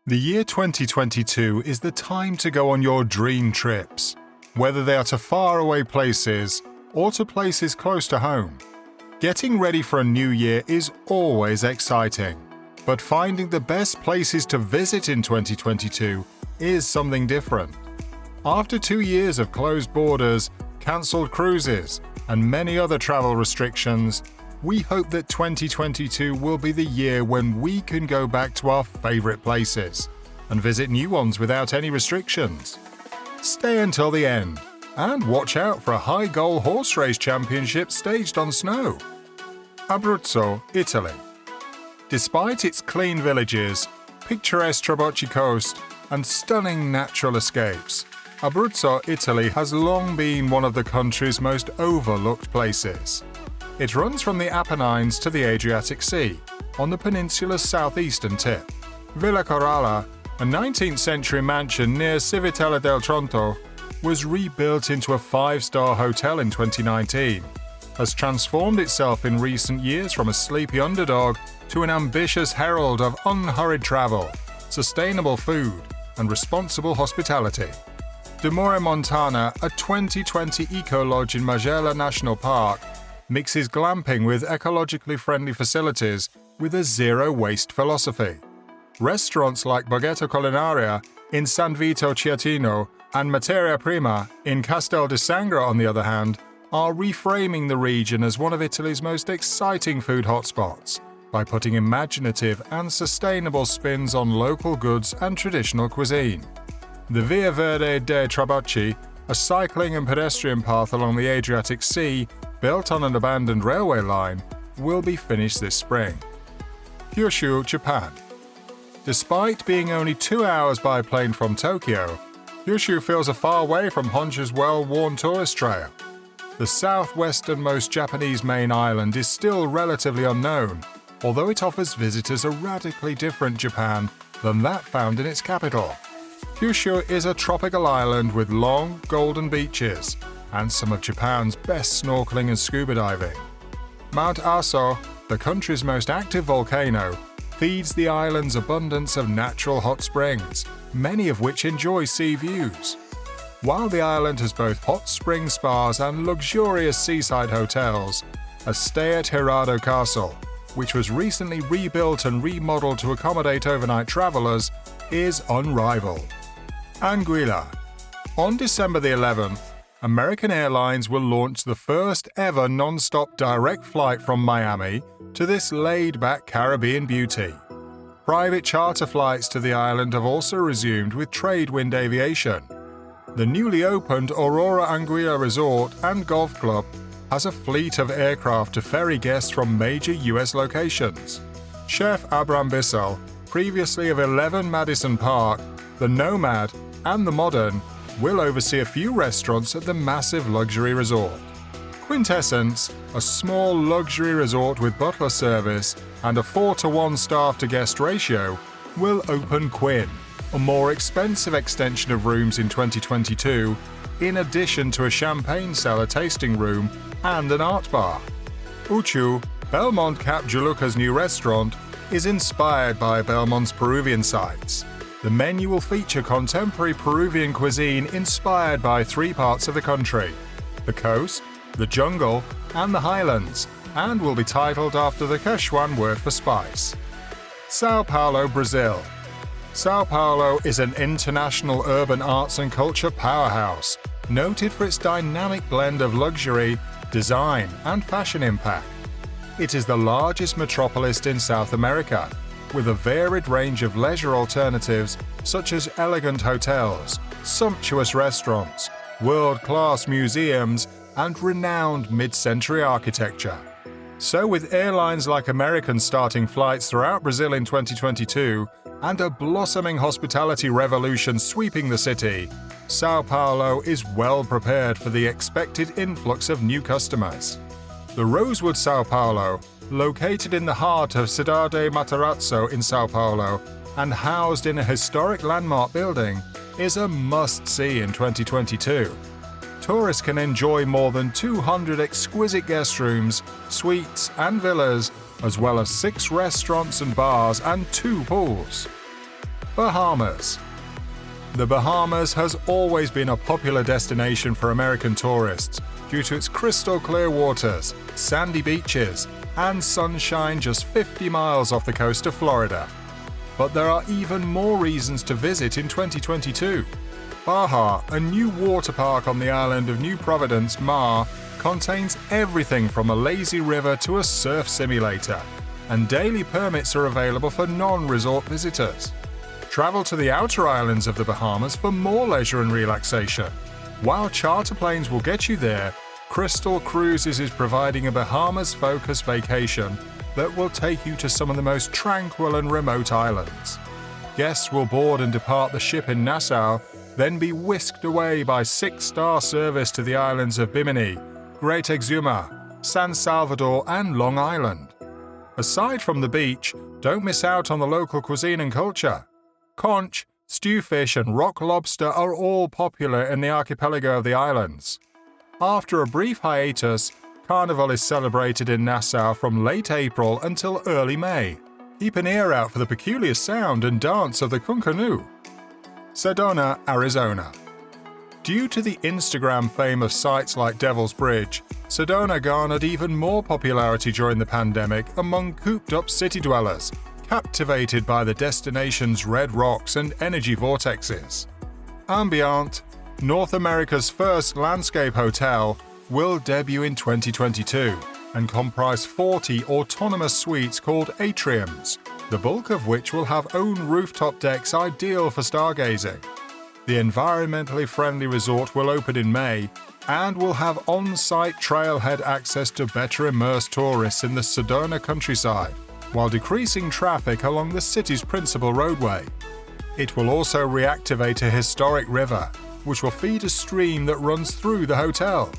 The year 2022 is the time to go on your dream trips, whether they are to faraway places or to places close to home. Getting ready for a new year is always exciting, but finding the best places to visit in 2022 is something different. After 2 years of closed borders, cancelled cruises, and many other travel restrictions, we hope that 2022 will be the year when we can go back to our favorite places and visit new ones without any restrictions. Stay until the end and watch out for a high-goal horse race championship staged on snow. Abruzzo, Italy. Despite its clean villages, picturesque Trabocchi coast, and stunning natural escapes, Abruzzo, Italy has long been one of the country's most overlooked places. It runs from the Apennines to the Adriatic Sea, on the peninsula's southeastern tip. Villa Coralla, a 19th-century mansion near Civitella del Tronto, was rebuilt into a 5-star hotel in 2019, has transformed itself in recent years from a sleepy underdog to an ambitious herald of unhurried travel, sustainable food, and responsible hospitality. Dimora Montana, a 2020 eco-lodge in Majella National Park, mixes glamping with ecologically friendly facilities with a zero-waste philosophy. Restaurants like Borghetto Culinaria in San Vito Ciattino and Materia Prima in Castel di Sangro, on the other hand, are reframing the region as one of Italy's most exciting food hotspots by putting imaginative and sustainable spins on local goods and traditional cuisine. The Via Verde dei Trabocchi, a cycling and pedestrian path along the Adriatic Sea built on an abandoned railway line, will be finished this spring. Yushu, Japan. Despite being only 2 hours by plane from Tokyo, Yushu feels a far way from Honshu's well-worn tourist trail. The southwesternmost Japanese main island is still relatively unknown, although it offers visitors a radically different Japan than that found in its capital. Kyushu is a tropical island with long, golden beaches and some of Japan's best snorkeling and scuba diving. Mount Aso, the country's most active volcano, feeds the island's abundance of natural hot springs, many of which enjoy sea views. While the island has both hot spring spas and luxurious seaside hotels, a stay at Hirado Castle, which was recently rebuilt and remodeled to accommodate overnight travelers, is unrivaled. Anguilla. On December the 11th, American Airlines will launch the first ever non-stop direct flight from Miami to this laid-back Caribbean beauty. Private charter flights to the island have also resumed with Tradewind Aviation. The newly opened Aurora Anguilla Resort and Golf Club has a fleet of aircraft to ferry guests from major U.S. locations. Chef Abram Bissell, previously of 11 Madison Park, the Nomad, and the Modern, will oversee a few restaurants at the massive luxury resort. Quintessence, a small luxury resort with butler service and a 4-to-1 staff-to-guest ratio, will open Quinn, a more expensive extension of rooms in 2022, in addition to a champagne cellar tasting room and an art bar. Uchu, Belmont Cap Juluca's new restaurant, is inspired by Belmont's Peruvian sites. The menu will feature contemporary Peruvian cuisine inspired by 3 parts of the country: the coast, the jungle, and the highlands, and will be titled after the Quechuan word for spice. Sao Paulo, Brazil. Sao Paulo is an international urban arts and culture powerhouse, noted for its dynamic blend of luxury, design, and fashion impact. It is the largest metropolis in South America, with a varied range of leisure alternatives such as elegant hotels, sumptuous restaurants, world-class museums, and renowned mid-century architecture. So with airlines like American starting flights throughout Brazil in 2022 and a blossoming hospitality revolution sweeping the city, Sao Paulo is well prepared for the expected influx of new customers. The Rosewood Sao Paulo, located in the heart of Cidade Matarazzo in Sao Paulo and housed in a historic landmark building, is a must-see in 2022. Tourists can enjoy more than 200 exquisite guest rooms, suites, and villas, as well as 6 restaurants and bars and 2 pools. Bahamas. The Bahamas has always been a popular destination for American tourists due to its crystal clear waters, sandy beaches, and sunshine just 50 miles off the coast of Florida. But there are even more reasons to visit in 2022. Baja, a new water park on the island of New Providence, Mar, contains everything from a lazy river to a surf simulator, and daily permits are available for non-resort visitors. Travel to the outer islands of the Bahamas for more leisure and relaxation. While charter planes will get you there, Crystal Cruises is providing a Bahamas-focused vacation that will take you to some of the most tranquil and remote islands. Guests will board and depart the ship in Nassau, then be whisked away by 6-star service to the islands of Bimini, Great Exuma, San Salvador, and Long Island. Aside from the beach, don't miss out on the local cuisine and culture. Conch, stewfish, and rock lobster are all popular in the archipelago of the islands. After a brief hiatus, Carnival is celebrated in Nassau from late April until early May. Keep an ear out for the peculiar sound and dance of the kunkanu. Sedona, Arizona. Due to the Instagram fame of sites like Devil's Bridge, Sedona garnered even more popularity during the pandemic among cooped-up city dwellers, captivated by the destination's red rocks and energy vortexes. Ambient, North America's first landscape hotel, will debut in 2022 and comprise 40 autonomous suites called atriums, the bulk of which will have own rooftop decks ideal for stargazing. The environmentally friendly resort will open in May and will have on-site trailhead access to better immerse tourists in the Sedona countryside, while decreasing traffic along the city's principal roadway. It will also reactivate a historic river, which will feed a stream that runs through the hotel.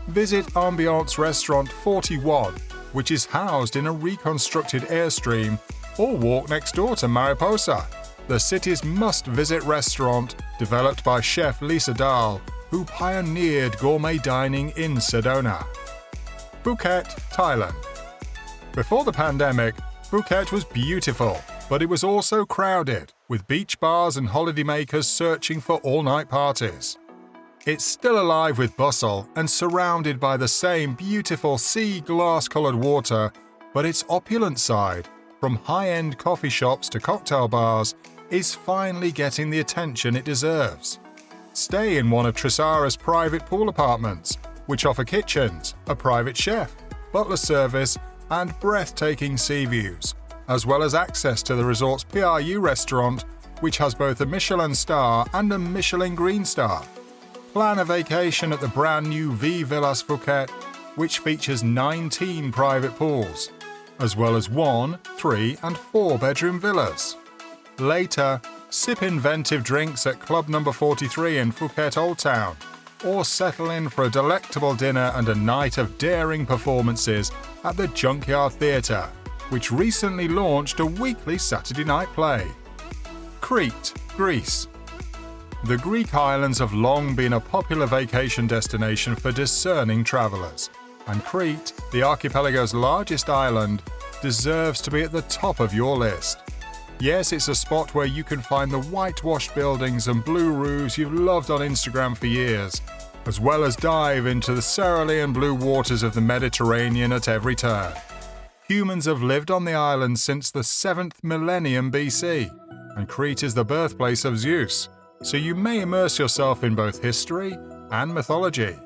Visit Ambiance Restaurant 41, which is housed in a reconstructed Airstream, or walk next door to Mariposa, the city's must-visit restaurant developed by chef Lisa Dahl, who pioneered gourmet dining in Sedona. Phuket, Thailand. Before the pandemic, Phuket was beautiful, but it was also crowded, with beach bars and holidaymakers searching for all-night parties. It's still alive with bustle and surrounded by the same beautiful sea glass-colored water, but its opulent side, from high-end coffee shops to cocktail bars, is finally getting the attention it deserves. Stay in one of Trisara's private pool apartments, which offer kitchens, a private chef, butler service, and breathtaking sea views, as well as access to the resort's PRU restaurant, which has both a Michelin star and a Michelin Green Star. Plan a vacation at the brand new V Villas Phuket, which features 19 private pools, as well as 1, 3, and 4-bedroom villas. Later, sip inventive drinks at Club No. 43 in Phuket Old Town, or settle in for a delectable dinner and a night of daring performances at the Junkyard Theatre, which recently launched a weekly Saturday night play. Crete, Greece. The Greek islands have long been a popular vacation destination for discerning travellers, and Crete, the archipelago's largest island, deserves to be at the top of your list. Yes, it's a spot where you can find the whitewashed buildings and blue roofs you've loved on Instagram for years, as well as dive into the cerulean blue waters of the Mediterranean at every turn. Humans have lived on the island since the 7th millennium BC, and Crete is the birthplace of Zeus, so you may immerse yourself in both history and mythology.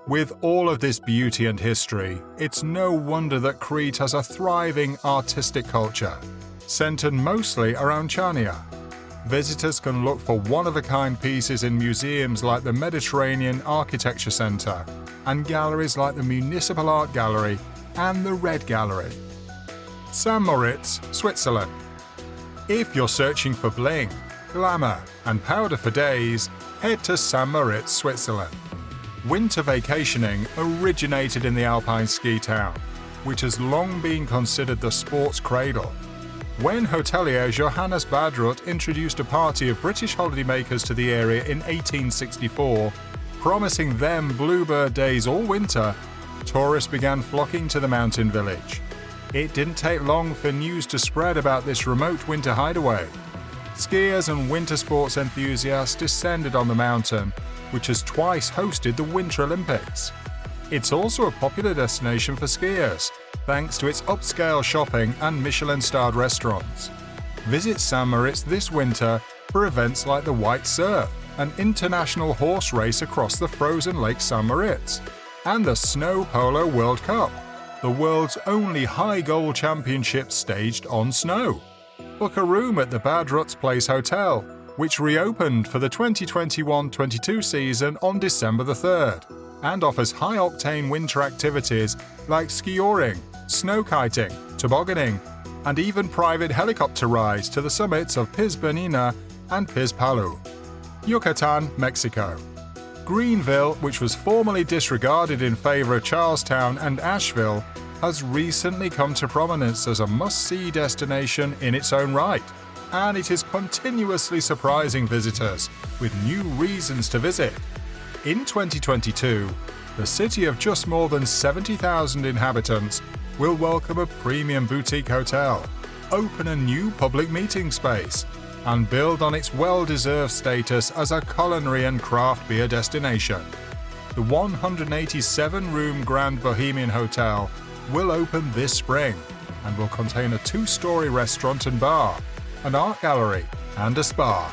With all of this beauty and history, it's no wonder that Crete has a thriving artistic culture, centered mostly around Chania. Visitors can look for one-of-a-kind pieces in museums like the Mediterranean Architecture Center and galleries like the Municipal Art Gallery and the Red Gallery. St. Moritz, Switzerland. If you're searching for bling, glamour, and powder for days, head to St. Moritz, Switzerland. Winter vacationing originated in the alpine ski town, which has long been considered the sport's cradle. When hotelier Johannes Badrut introduced a party of British holidaymakers to the area in 1864, promising them bluebird days all winter, tourists began flocking to the mountain village. It didn't take long for news to spread about this remote winter hideaway. skiers and winter sports enthusiasts descended on the mountain, which has twice hosted the Winter Olympics. It's also a popular destination for skiers, thanks to its upscale shopping and Michelin-starred restaurants. Visit St. Moritz this winter for events like the White Surf, an international horse race across the frozen Lake St. Moritz, and the Snow Polo World Cup, the world's only high goal championship staged on snow. Book a room at the Bad Ruts Place Hotel, which reopened for the 2021-22 season on December the 3rd, and offers high-octane winter activities like skiing, snow kiting, tobogganing, and even private helicopter rides to the summits of Piz Bernina and Piz Palu. Yucatan, Mexico. Greenville, which was formerly disregarded in favor of Charlestown and Asheville, has recently come to prominence as a must-see destination in its own right, and it is continuously surprising visitors with new reasons to visit. In 2022, the city of just more than 70,000 inhabitants will welcome a premium boutique hotel, open a new public meeting space, and build on its well-deserved status as a culinary and craft beer destination. The 187-room Grand Bohemian Hotel will open this spring and will contain a 2-story restaurant and bar, an art gallery, and a spa.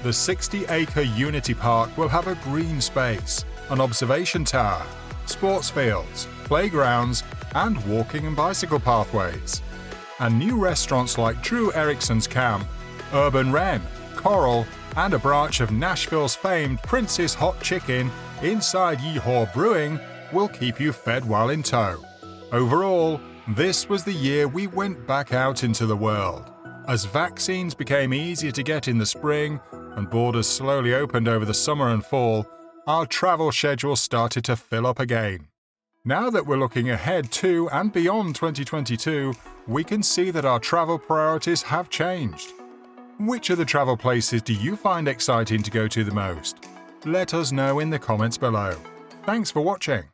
The 60-acre Unity Park will have a green space, an observation tower, sports fields, playgrounds, and walking and bicycle pathways. And new restaurants like Drew Erickson's Camp, Urban Wren, Coral, and a branch of Nashville's famed Prince's Hot Chicken inside Yeehaw Brewing will keep you fed while in tow. Overall, this was the year we went back out into the world. As vaccines became easier to get in the spring and borders slowly opened over the summer and fall, our travel schedule started to fill up again. Now that we're looking ahead to and beyond 2022, we can see that our travel priorities have changed. Which of the travel places do you find exciting to go to the most? Let us know in the comments below. Thanks for watching.